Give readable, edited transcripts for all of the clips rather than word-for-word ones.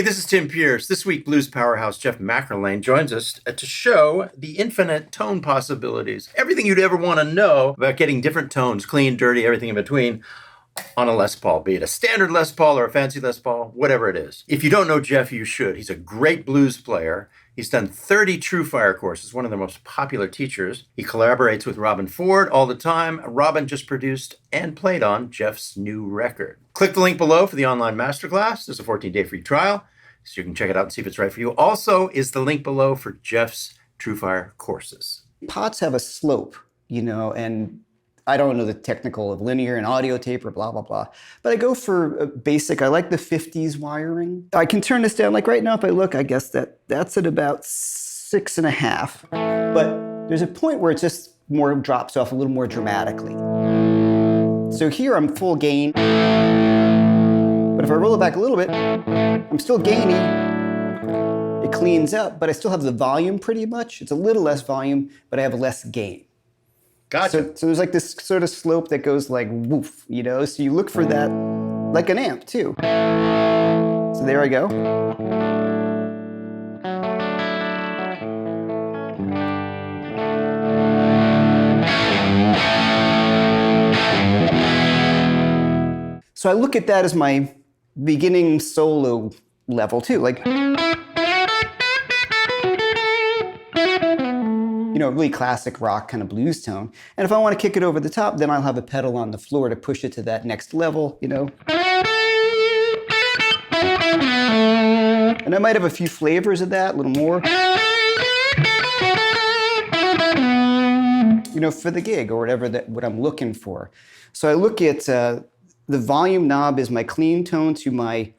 this is Tim Pierce. This week, blues powerhouse Jeff McErlain joins us to show the infinite tone possibilities. Everything you'd ever want to know about getting different tones, clean, dirty, everything in between, on a Les Paul, be it a standard Les Paul or a fancy Les Paul, whatever it is. If you don't know Jeff, you should. He's a great blues player. He's done 30 Truefire courses, one of their most popular teachers. He collaborates with Robin Ford all the time. Robin just produced and played on Jeff's new record. Click the link below for the online masterclass. There's a 14-day free trial, so you can check it out and see if it's right for you. Also is the link below for Jeff's Truefire courses. Pots have a slope, and I don't know the technical of linear and audio tape or blah, blah, blah. But I go for basic. I like the 50s wiring. I can turn this down. Like right now, if I look, I guess that's at about 6.5. But there's a point where it just more drops off a little more dramatically. So here I'm full gain. But if I roll it back a little bit, I'm still gaining. It cleans up, but I still have the volume pretty much. It's a little less volume, but I have less gain. Gotcha. So there's like this sort of slope that goes like woof, So you look for that like an amp too. So there I go. So I look at that as my beginning solo level too. Like, really classic rock kind of blues tone. And if I want to kick it over the top, then I'll have a pedal on the floor to push it to that next level, And I might have a few flavors of that, a little more. For the gig or whatever what I'm looking for. So I look at the volume knob is my clean tone to my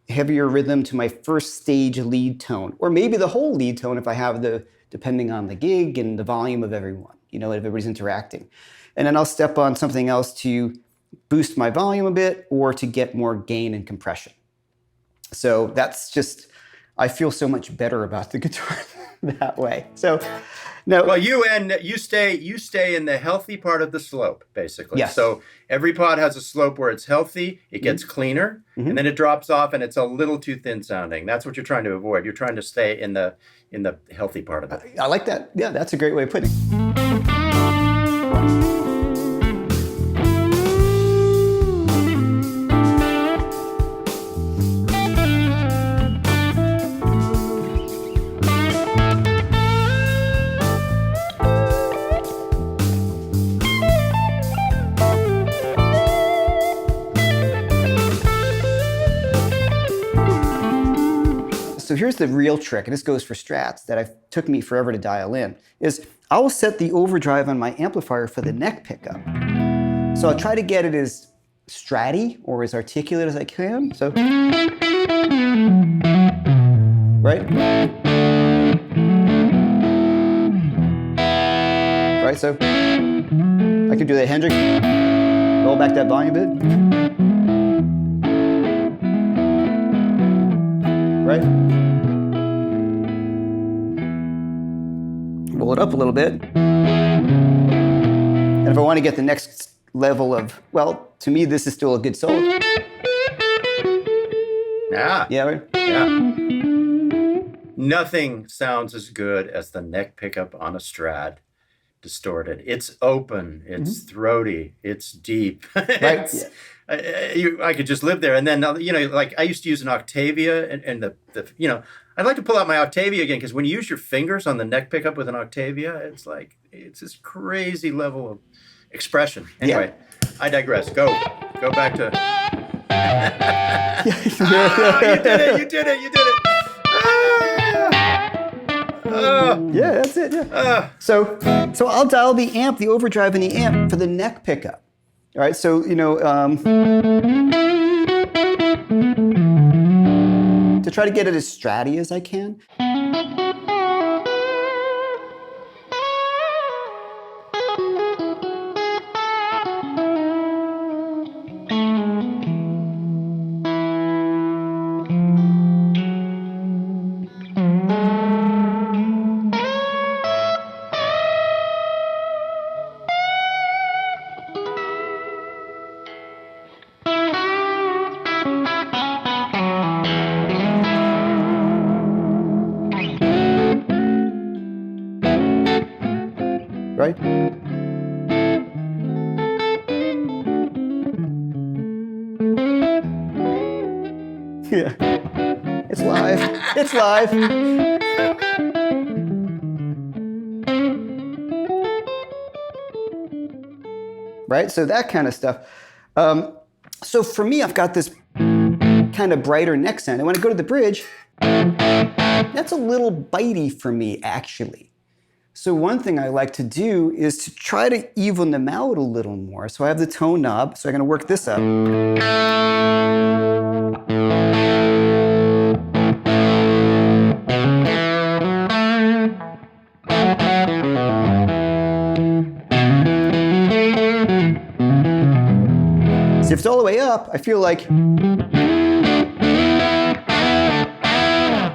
heavier rhythm to my first stage lead tone, or maybe the whole lead tone if I have depending on the gig and the volume of everyone, if everybody's interacting. And then I'll step on something else to boost my volume a bit or to get more gain and compression. So that's just, I feel so much better about the guitar that way. So now, well, you stay in the healthy part of the slope, basically. Yes. So every pod has a slope where it's healthy, it gets cleaner, and then it drops off and it's a little too thin sounding. That's what you're trying to avoid. You're trying to stay in the healthy part of it. I like that. Yeah, that's a great way of putting it. So here's the real trick, and this goes for strats that took me forever to dial in, is I will set the overdrive on my amplifier for the neck pickup. So I'll try to get it as stratty or as articulate as I can. So, right? Right, so I can do that Hendrix, roll back that volume a bit. Right? Roll it up a little bit. And if I want to get the next level of, well, to me, this is still a good solo. Yeah. Yeah, right? Yeah. Nothing sounds as good as the neck pickup on a Strat distorted. It's open, it's throaty, it's deep. Right. Yeah. I could just live there. And then, like I used to use an Octavia and the I'd like to pull out my Octavia again, because when you use your fingers on the neck pickup with an Octavia, it's this crazy level of expression. Anyway, yeah. I digress. Go back to... You did it. Yeah, that's it. Yeah. So I'll dial the amp, the overdrive in the amp for the neck pickup. All right, so, to try to get it as stratty as I can. right? Yeah, it's live. It's live. Right, so that kind of stuff. So for me, I've got this kind of brighter neck sound. And when I go to the bridge, that's a little bitey for me, actually. So one thing I like to do is to try to even them out a little more. So I have the tone knob, so I'm going to work this up. So if it's all the way up, I feel like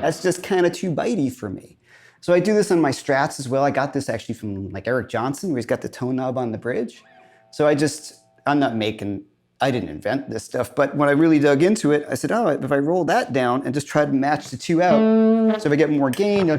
that's just kind of too bitey for me. So I do this on my Strats as well. I got this actually from like Eric Johnson, where he's got the tone knob on the bridge. So I didn't invent this stuff, but when I really dug into it, I said, oh, if I roll that down and just try to match the two out, so if I get more gain,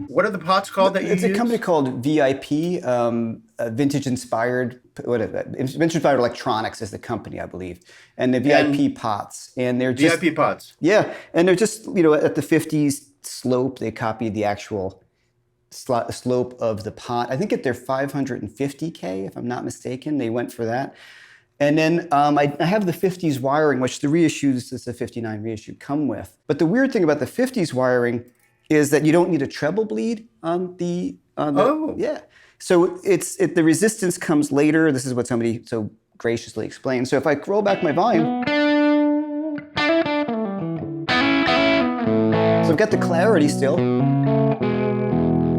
What are the pots called that you use? It's a company called VIP, Vintage Inspired Electronics is the company, I believe. And the VIP pots. And they're just VIP pots. Yeah. And they're just, at the 50s slope, they copied the actual slope of the pot. I think at their 550K, if I'm not mistaken, they went for that. And then I have the 50s wiring, which the reissues, this is a 59 reissue, come with. But the weird thing about the 50s wiring is that you don't need a treble bleed on the yeah. So the resistance comes later. This is what somebody so graciously explained. So if I roll back my volume, so I've got the clarity still,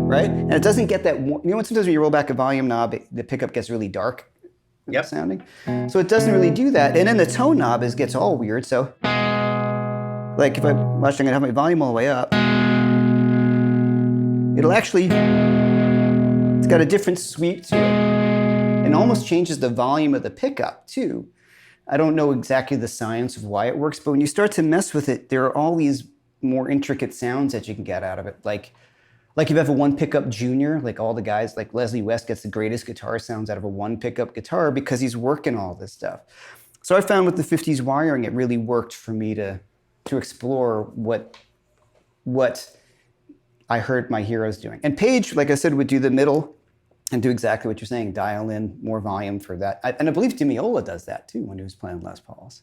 right? And it doesn't get that, sometimes when you roll back a volume knob, the pickup gets really dark sounding. So it doesn't really do that. And then the tone knob gets all weird. So like if I'm gonna have my volume all the way up, it's got a different sweep to it. And almost changes the volume of the pickup too. I don't know exactly the science of why it works, but when you start to mess with it, there are all these more intricate sounds that you can get out of it. Like if you have a one pickup junior, like all the guys, like Leslie West gets the greatest guitar sounds out of a one pickup guitar because he's working all this stuff. So I found with the 50s wiring, it really worked for me to explore what I heard my heroes doing. And Page, like I said, would do the middle and do exactly what you're saying, dial in more volume for that. And I believe Demiola does that too when he was playing Les Pauls.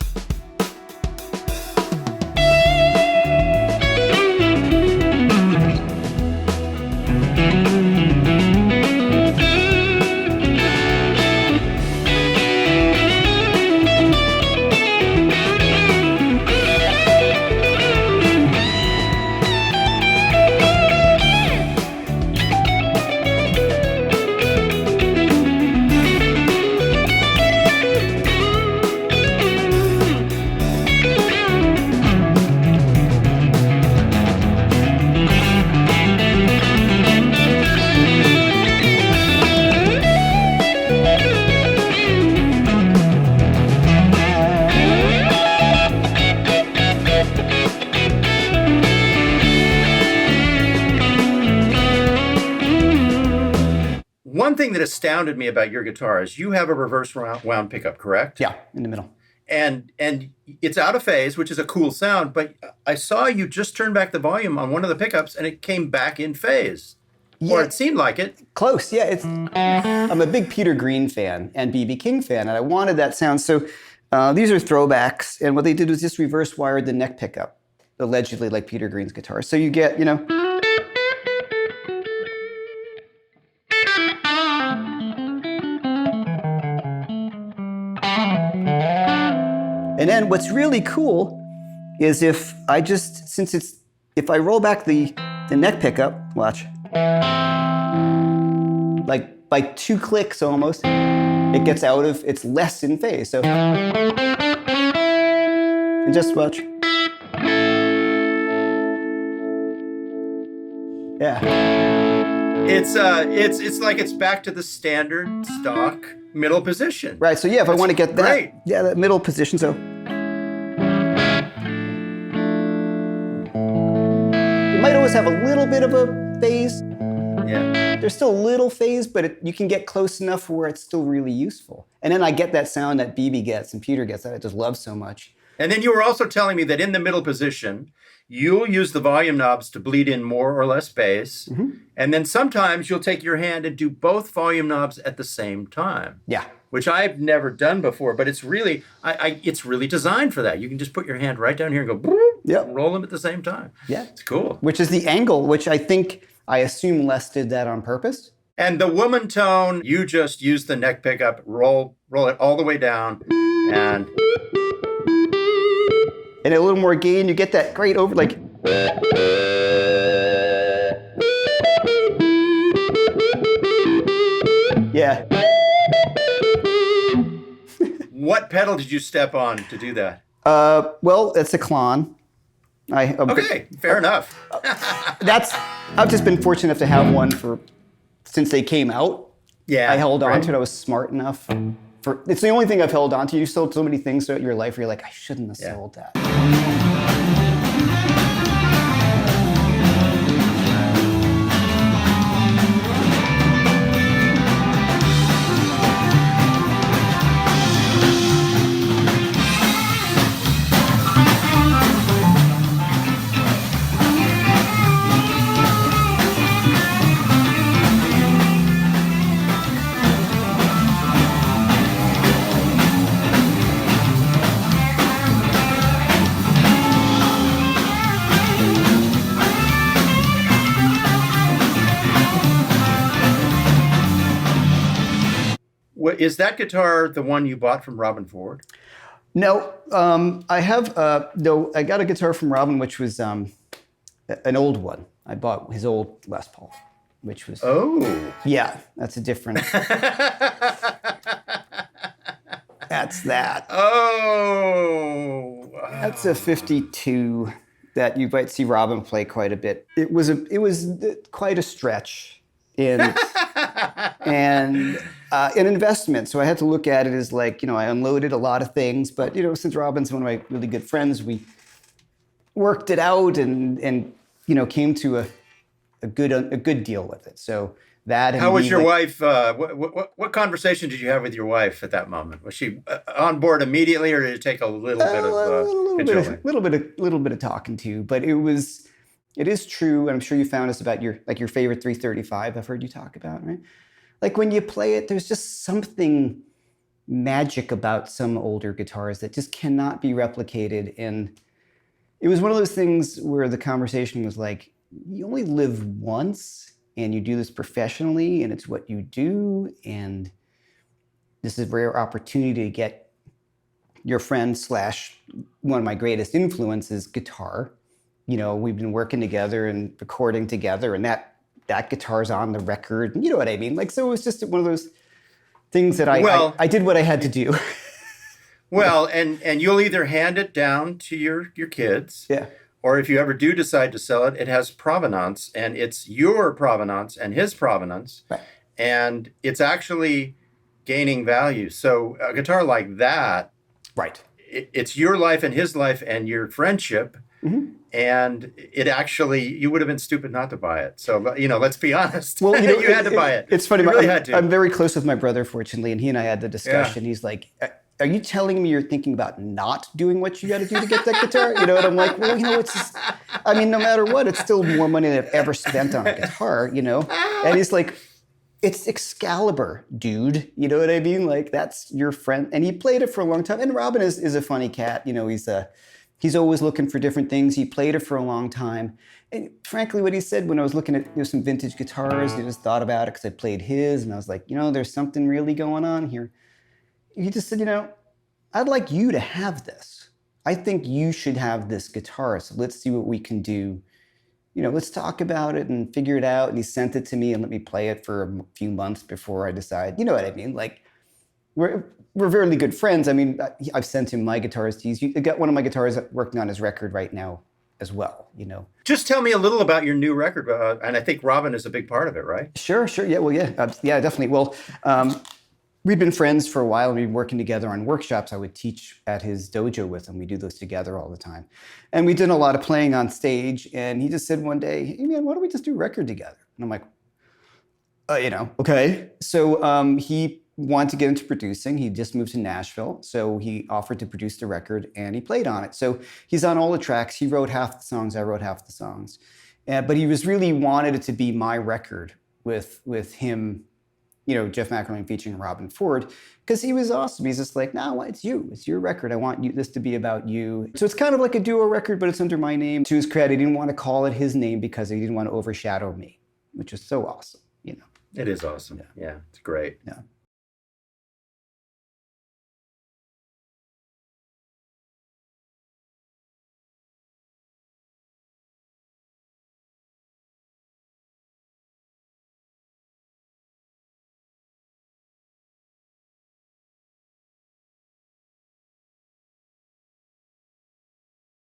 One thing that astounded me about your guitar is you have a reverse wound pickup, correct? Yeah, in the middle. And it's out of phase, which is a cool sound, but I saw you just turn back the volume on one of the pickups and it came back in phase. Yeah. Or it seemed like it. Close, yeah. I'm a big Peter Green fan and B.B. King fan, and I wanted that sound. So these are throwbacks, and what they did was just reverse wired the neck pickup, allegedly like Peter Green's guitar. So you get, And then what's really cool is if I roll back the neck pickup, watch, like by 2 clicks almost, it gets out of, it's less in phase. So, and just watch. Yeah. It's like it's back to the standard stock middle position. Right. So yeah, if I want to get that, great. that middle position. So you might always have a little bit of a phase. Yeah. There's still a little phase, but you can get close enough where it's still really useful. And then I get that sound that BB gets and Peter gets that I just love so much. And then you were also telling me that in the middle position, you'll use the volume knobs to bleed in more or less bass. Mm-hmm. And then sometimes you'll take your hand and do both volume knobs at the same time. Yeah. Which I've never done before, but it's really it's really designed for that. You can just put your hand right down here and go, yep, roll them at the same time. Yeah. It's cool. Which is the angle, which I assume Les did that on purpose. And the woman tone, you just use the neck pickup, roll it all the way down, and a little more gain, you get that great over, like. Yeah. What pedal did you step on to do that? Well, it's a Klon. Okay, fair enough. I've just been fortunate enough to have one since they came out. Yeah. I held on to it. I was smart enough. It's the only thing I've held on to. You sold so many things throughout your life where you're like, I shouldn't have sold that. Is that guitar the one you bought from Robin Ford? No, I have. No, I got a guitar from Robin, which was an old one. I bought his old Les Paul, which was. Oh. Yeah, that's a different. That's that. Oh. That's a 52 that you might see Robin play quite a bit. It was quite a stretch and an investment. So I had to look at it as like, I unloaded a lot of things, but since Robin's one of my really good friends, we worked it out and came to a good deal with it. So that. How was your wife? What conversation did you have with your wife at that moment? Was she on board immediately, or did it take a little bit of little bit of talking to? But it is true. I'm sure you found this about your favorite 335. I've heard you talk about, right? Like when you play it, there's just something magic about some older guitars that just cannot be replicated. And it was one of those things where the conversation was like, you only live once. And you do this professionally, and it's what you do, and this is a rare opportunity to get your friend / one of my greatest influences, guitar. We've been working together and recording together, and that guitar's on the record. You know what I mean? Like, so it was just one of those things that I did what I had to do. Well, and you'll either hand it down to your kids. Yeah. Or if you ever do decide to sell it, it has provenance, and it's your provenance and his provenance, right. And it's actually gaining value. So a guitar like that, right? It's your life and his life and your friendship, mm-hmm. And it actually, you would have been stupid not to buy it. So let's be honest. Well, you had to buy it. It's funny. You really had to. I'm very close with my brother, fortunately, and he and I had the discussion. Yeah. He's like, are you telling me you're thinking about not doing what you got to do to get that guitar? And I'm like, well, it's just, no matter what, it's still more money than I've ever spent on a guitar, And he's like, it's Excalibur, dude. You know what I mean? Like, that's your friend. And he played it for a long time. And Robin is a funny cat. He's always looking for different things. He played it for a long time. And frankly, what he said when I was looking at some vintage guitars, I just thought about it because I played his. And I was like, there's something really going on here. He just said, I'd like you to have this. I think you should have this guitar. So let's see what we can do. Let's talk about it and figure it out. And he sent it to me and let me play it for a few months before I decide. You know what I mean? Like, we're very good friends. I mean, I've sent him my guitars. He's got one of my guitars working on his record right now as well, you know. Just tell me a little about your new record, and I think Robin is a big part of it, right? Sure. Yeah. Well, yeah, definitely. Well, we'd been friends for a while, and we'd been working together on workshops. I would teach at his dojo with him. We do those together all the time, and we did a lot of playing on stage. And he just said one day, "Hey, man, why don't we just do a record together?" And I'm like, okay. So he wanted to get into producing. He just moved to Nashville, so he offered to produce the record, and he played on it. So he's on all the tracks. He wrote half the songs. I wrote half the songs. But he was really wanted it to be my record with him, you know, Jeff McErlain featuring Robin Ford, because he was awesome. He's just like, no, it's you. It's your record. I want this to be about you. So it's kind of like a duo record, but it's under my name. To his credit, he didn't want to call it his name because he didn't want to overshadow me, which is so awesome, you know. It is awesome. Yeah, it's great. Yeah.